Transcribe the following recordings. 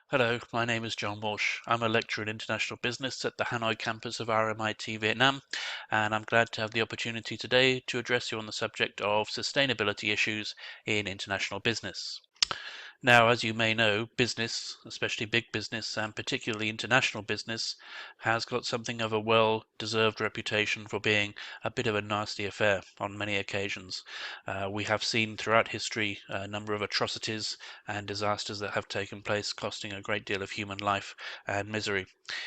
Hello, my name is John Walsh. I'm a lecturer in international business at the Hanoi campus of RMIT Vietnam, and I'm glad to have the opportunity today to address you on the subject of sustainability issues in international business. Now, as you may know, business, especially big business and particularly international business, has got something of a well-deserved reputation for being a bit of a nasty affair on many occasions. We have seen throughout history a number of atrocities and disasters that have taken place, costing a great deal of human life and misery.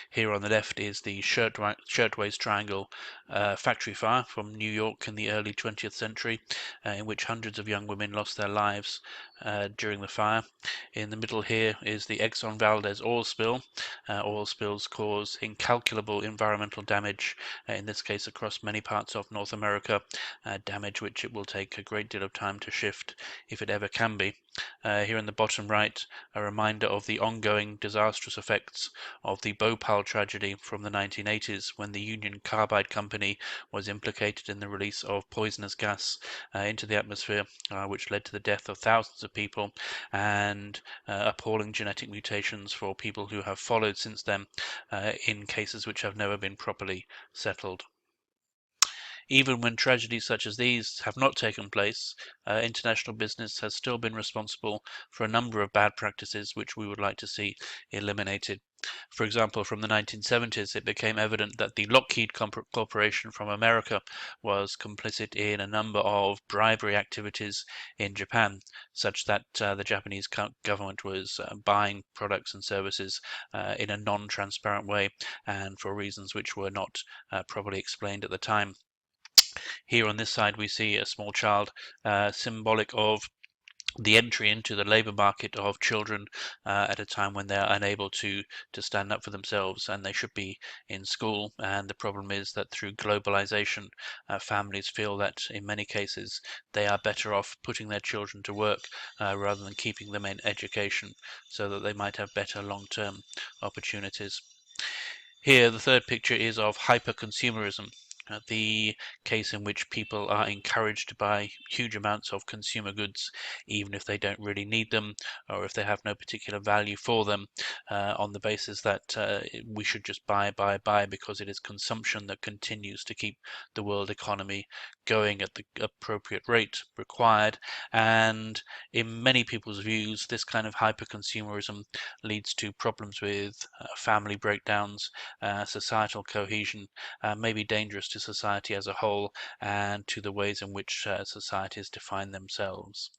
Here on the left is the Shirtwaist Triangle factory fire from New York in the early 20th century, in which hundreds of young women lost their lives during the fire. In the middle here is the Exxon Valdez oil spill. Oil spills cause incalculable environmental damage, in this case across many parts of North America, damage which it will take a great deal of time to shift if it ever can be. Here in the bottom right, a reminder of the ongoing disastrous effects of the Bhopal tragedy from the 1980s, when the Union Carbide Company was implicated in the release of poisonous gas into the atmosphere, which led to the death of thousands of people and appalling genetic mutations for people who have followed since then, in cases which have never been properly settled. Even when tragedies such as these have not taken place, international business has still been responsible for a number of bad practices which we would like to see eliminated. For example, from the 1970s, it became evident that the Lockheed Corporation from America was complicit in a number of bribery activities in Japan, such that the Japanese government was buying products and services in a non-transparent way and for reasons which were not properly explained at the time. Here on this side, we see a small child, symbolic of the entry into the labour market of children at a time when they're unable to stand up for themselves, and they should be in school. And the problem is that through globalization, families feel that in many cases they are better off putting their children to work rather than keeping them in education, so that they might have better long-term opportunities. Here, the third picture is of hyper-consumerism, the case in which people are encouraged to buy huge amounts of consumer goods, even if they don't really need them or if they have no particular value for them, on the basis that we should just buy because it is consumption that continues to keep the world economy going at the appropriate rate required. And in many people's views, this kind of hyper-consumerism leads to problems with family breakdowns, societal cohesion, may be dangerous to society as a whole and to the ways in which societies define themselves.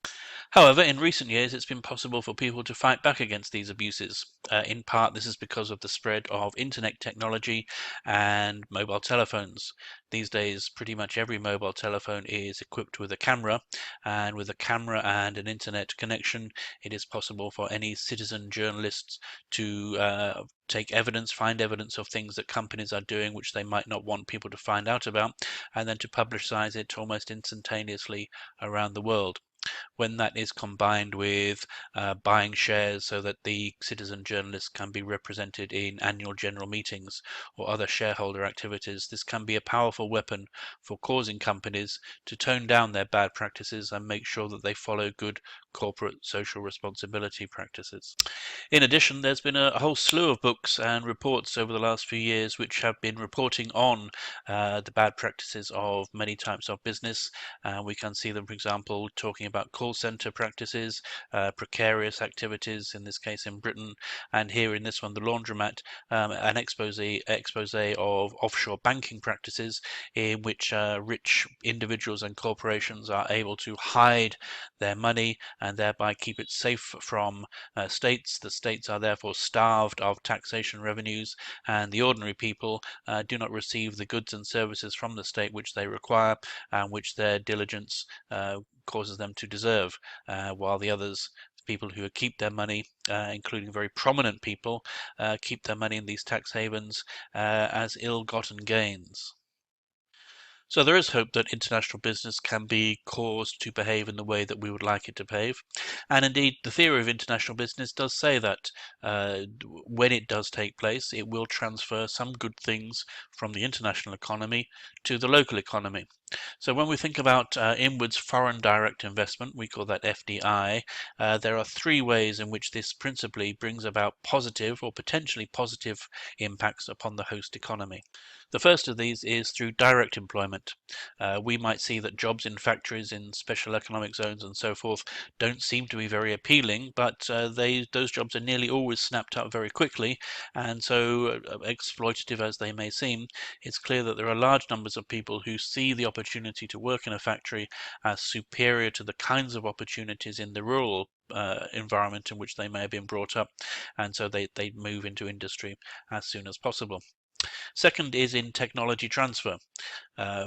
However, in recent years, it's been possible for people to fight back against these abuses. In part, this is because of the spread of internet technology and mobile telephones. These days, pretty much every mobile telephone is equipped with a camera, and with a camera and an internet connection, it is possible for any citizen journalists to find evidence of things that companies are doing which they might not want people to find out about, and then to publicize it almost instantaneously around the world. When that is combined with buying shares so that the citizen journalists can be represented in annual general meetings or other shareholder activities, this can be a powerful weapon for causing companies to tone down their bad practices and make sure that they follow good corporate social responsibility practices. In addition, there's been a whole slew of books and reports over the last few years which have been reporting on the bad practices of many types of business. We can see them, for example, talking about call center practices, precarious activities, in this case in Britain, and here in this one, the laundromat, an expose of offshore banking practices in which rich individuals and corporations are able to hide their money and thereby keep it safe from states. The states are therefore starved of taxation revenues, and the ordinary people do not receive the goods and services from the state which they require and which their diligence causes them to deserve, while the others, people who keep their money, including very prominent people, keep their money in these tax havens as ill-gotten gains. So there is hope that international business can be caused to behave in the way that we would like it to behave. And indeed, the theory of international business does say that when it does take place, it will transfer some good things from the international economy to the local economy. So when we think about inwards foreign direct investment, we call that FDI, there are three ways in which this principally brings about positive or potentially positive impacts upon the host economy. The first of these is through direct employment. We might see that jobs in factories in special economic zones and so forth don't seem to be very appealing, but those jobs are nearly always snapped up very quickly, and so exploitative as they may seem, it's clear that there are large numbers of people who see the opportunity to work in a factory as superior to the kinds of opportunities in the rural environment in which they may have been brought up, and so they move into industry as soon as possible. Second is in technology transfer.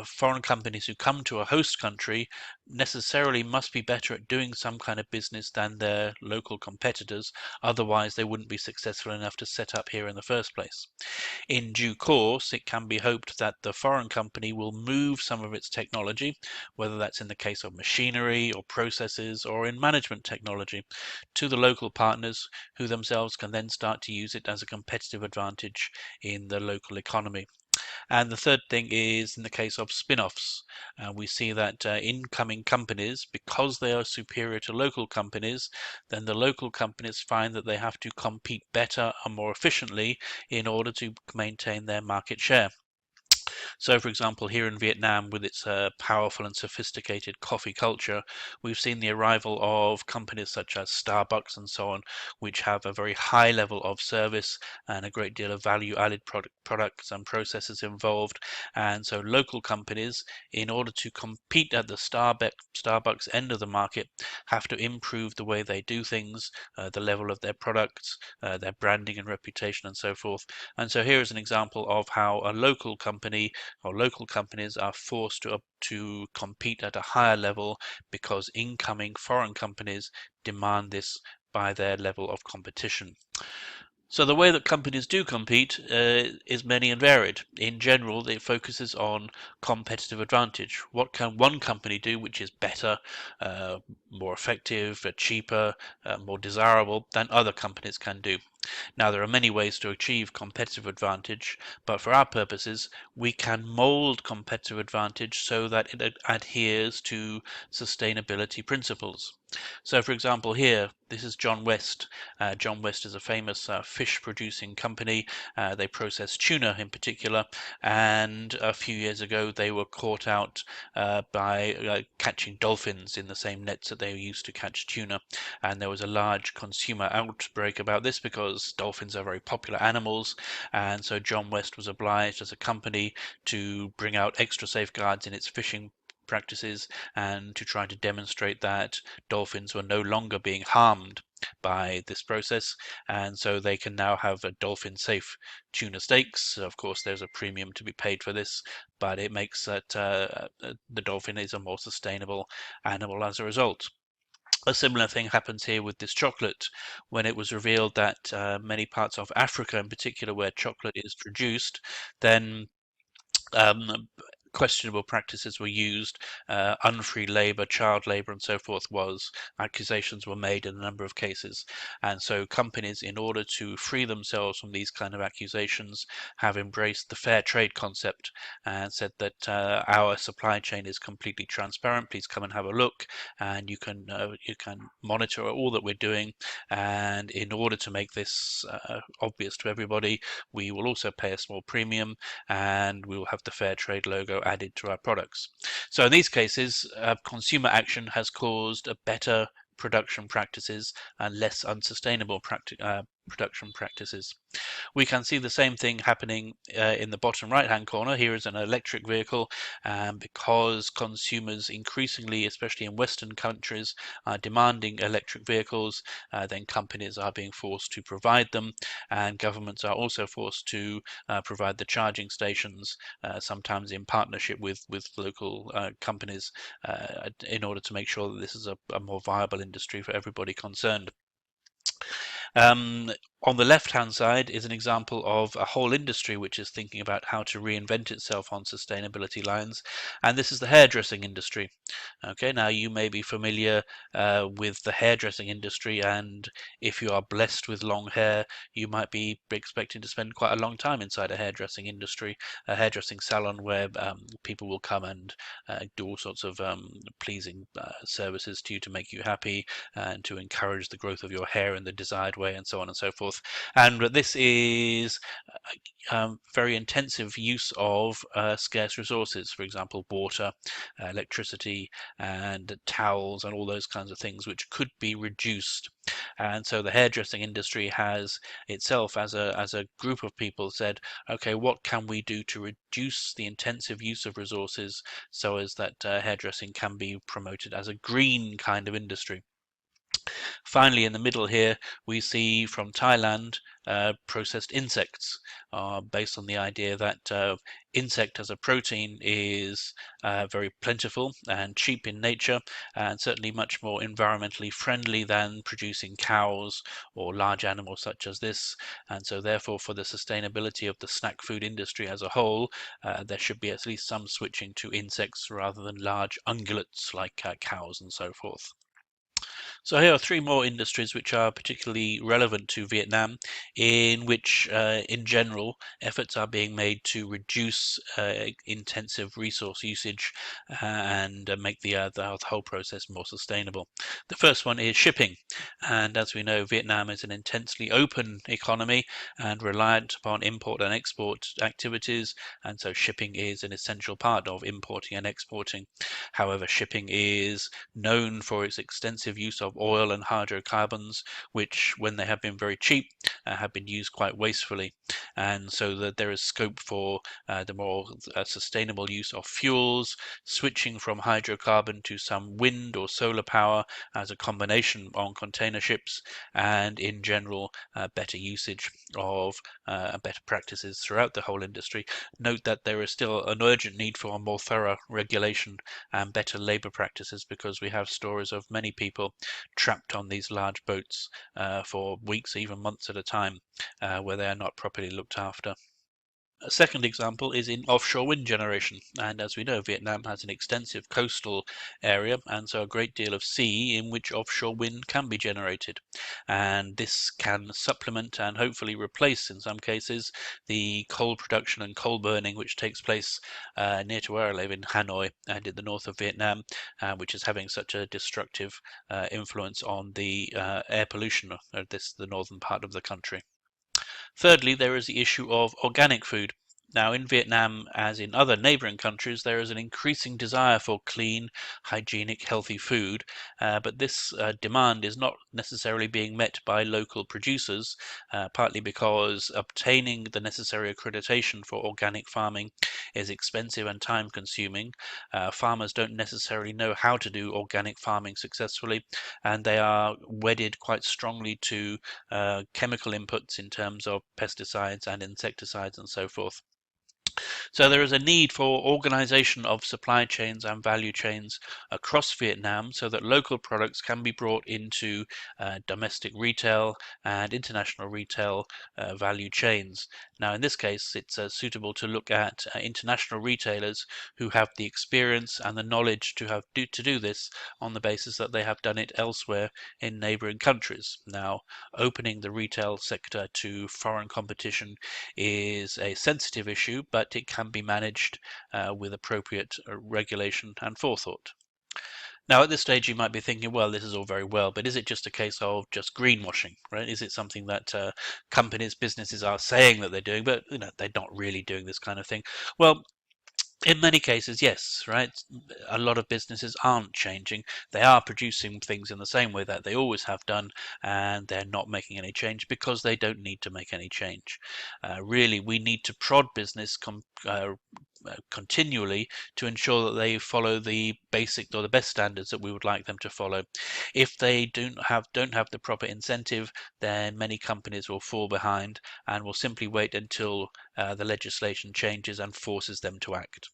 Foreign companies who come to a host country necessarily must be better at doing some kind of business than their local competitors, otherwise they wouldn't be successful enough to set up here in the first place. In due course, it can be hoped that the foreign company will move some of its technology, whether that's in the case of machinery or processes or in management technology, to the local partners who themselves can then start to use it as a competitive advantage in the local economy. And the third thing is in the case of spin-offs. We see that incoming companies, because they are superior to local companies, then the local companies find that they have to compete better and more efficiently in order to maintain their market share. So, for example, here in Vietnam, with its powerful and sophisticated coffee culture, we've seen the arrival of companies such as Starbucks and so on, which have a very high level of service and a great deal of value-added products and processes involved. And so local companies, in order to compete at the Starbucks end of the market, have to improve the way they do things, the level of their products, their branding and reputation and so forth. And so here is an example of how a local company or local companies are forced to compete at a higher level because incoming foreign companies demand this by their level of competition. So the way that companies do compete is many and varied. In general, it focuses on competitive advantage. What can one company do which is better, more effective, cheaper, more desirable than other companies can do? Now, there are many ways to achieve competitive advantage, but for our purposes, we can mold competitive advantage so that it adheres to sustainability principles. So, for example, here, this is John West. John West is a famous fish producing company. They process tuna in particular, and a few years ago they were caught out by catching dolphins in the same nets that they used to catch tuna. And there was a large consumer outbreak about this because dolphins are very popular animals, and so John West was obliged as a company to bring out extra safeguards in its fishing practices and to try to demonstrate that dolphins were no longer being harmed by this process, and so they can now have a dolphin safe tuna steaks. Of course, there's a premium to be paid for this, but it makes that the dolphin is a more sustainable animal as a result. A similar thing happens here with this chocolate. When it was revealed that many parts of Africa, in particular where chocolate is produced, then um, questionable practices were used, unfree labor, child labor, and so forth accusations were made in a number of cases. And so companies, in order to free themselves from these kind of accusations, have embraced the fair trade concept and said that our supply chain is completely transparent. Please come and have a look, and you can monitor all that we're doing. And in order to make this obvious to everybody, we will also pay a small premium, and we will have the fair trade logo added to our products. So in these cases, consumer action has caused a better production practices and less unsustainable production practices. We can see the same thing happening in the bottom right hand corner. Here is an electric vehicle, because consumers increasingly, especially in Western countries, are demanding electric vehicles, then companies are being forced to provide them, and governments are also forced to provide the charging stations, sometimes in partnership with local companies, in order to make sure that this is a more viable industry for everybody concerned. Um, On the left-hand side is an example of a whole industry which is thinking about how to reinvent itself on sustainability lines, and this is the hairdressing industry. Okay, now you may be familiar with the hairdressing industry, and if you are blessed with long hair, you might be expecting to spend quite a long time inside a hairdressing industry, a hairdressing salon where people will come and do all sorts of pleasing services to you to make you happy and to encourage the growth of your hair in the desired way, and so on and so forth. And this is very intensive use of scarce resources, for example, water, electricity, and towels, and all those kinds of things, which could be reduced. And so the hairdressing industry has itself, as a group of people, said, okay, what can we do to reduce the intensive use of resources so as that hairdressing can be promoted as a green kind of industry? Finally, in the middle here, we see from Thailand processed insects, based on the idea that insect as a protein is very plentiful and cheap in nature, and certainly much more environmentally friendly than producing cows or large animals such as this. And so therefore, for the sustainability of the snack food industry as a whole, there should be at least some switching to insects rather than large ungulates like cows and so forth. So here are three more industries which are particularly relevant to Vietnam, in which, in general, efforts are being made to reduce intensive resource usage and make the whole process more sustainable. The first one is shipping, and as we know, Vietnam is an intensely open economy and reliant upon import and export activities, and so shipping is an essential part of importing and exporting. However, shipping is known for its extensive use of oil and hydrocarbons, which, when they have been very cheap, have been used quite wastefully. And so that there is scope for the more sustainable use of fuels, switching from hydrocarbon to some wind or solar power as a combination on container ships, and in general, better usage of better practices throughout the whole industry. Note that there is still an urgent need for a more thorough regulation and better labour practices, because we have stories of many people trapped on these large boats for weeks, even months at a time, where they are not properly looked after. A second example is in offshore wind generation, and as we know, Vietnam has an extensive coastal area, and so a great deal of sea in which offshore wind can be generated, and this can supplement and hopefully replace, in some cases, the coal production and coal burning which takes place near to where I live in Hanoi and in the north of Vietnam, which is having such a destructive influence on the air pollution of the northern part of the country. Thirdly, there is the issue of organic food. Now, in Vietnam, as in other neighboring countries, there is an increasing desire for clean, hygienic, healthy food, but this demand is not necessarily being met by local producers, partly because obtaining the necessary accreditation for organic farming is expensive and time-consuming. Farmers don't necessarily know how to do organic farming successfully, and they are wedded quite strongly to chemical inputs in terms of pesticides and insecticides and so forth. So there is a need for organization of supply chains and value chains across Vietnam so that local products can be brought into domestic retail and international retail value chains. Now, in this case, it's suitable to look at international retailers who have the experience and the knowledge to do this on the basis that they have done it elsewhere in neighboring countries. Now, opening the retail sector to foreign competition is a sensitive issue, but it can be managed with appropriate regulation and forethought. Now, at this stage, you might be thinking, well, this is all very well, but is it just a case of just greenwashing, right? Is it something that companies, businesses are saying that they're doing, but they're not really doing this kind of thing? Well, in many cases, yes, right? A lot of businesses aren't changing. They are producing things in the same way that they always have done, and they're not making any change because they don't need to make any change. Really, we need to prod business continually to ensure that they follow the basic or the best standards that we would like them to follow. If they don't have the proper incentive, then many companies will fall behind and will simply wait until the legislation changes and forces them to act.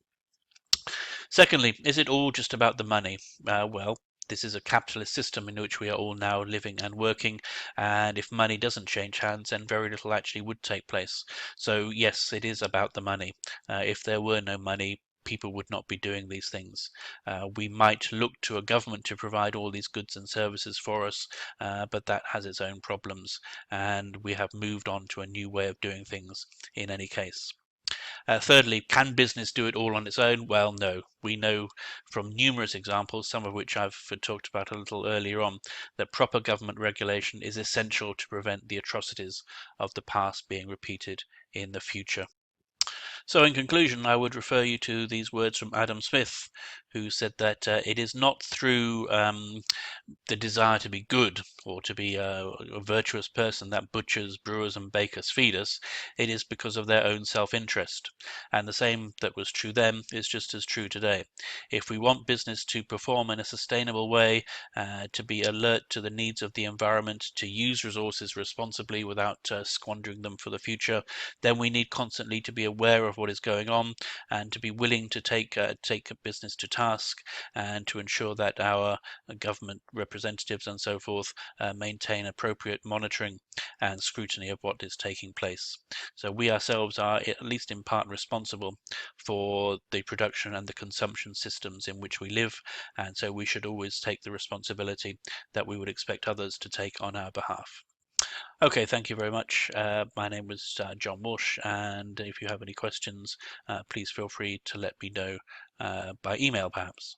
Secondly, is it all just about the money? Well, This is a capitalist system in which we are all now living and working, and if money doesn't change hands, then very little actually would take place. So yes, it is about the money. If there were no money, people would not be doing these things. We might look to a government to provide all these goods and services for us, but that has its own problems, and we have moved on to a new way of doing things in any case. Thirdly, can business do it all on its own? Well, no. We know from numerous examples, some of which I've talked about a little earlier on, that proper government regulation is essential to prevent the atrocities of the past being repeated in the future. So in conclusion, I would refer you to these words from Adam Smith, who said that it is not through the desire to be good or to be a virtuous person that butchers, brewers and bakers feed us. It is because of their own self-interest. And the same that was true then is just as true today. If we want business to perform in a sustainable way, to be alert to the needs of the environment, to use resources responsibly without squandering them for the future, then we need constantly to be aware of what is going on and to be willing to take business to task and to ensure that our government representatives and so forth maintain appropriate monitoring and scrutiny of what is taking place. So we ourselves are at least in part responsible for the production and the consumption systems in which we live, and so we should always take the responsibility that we would expect others to take on our behalf. Okay, thank you very much. My name was John Walsh, and if you have any questions, please feel free to let me know by email perhaps.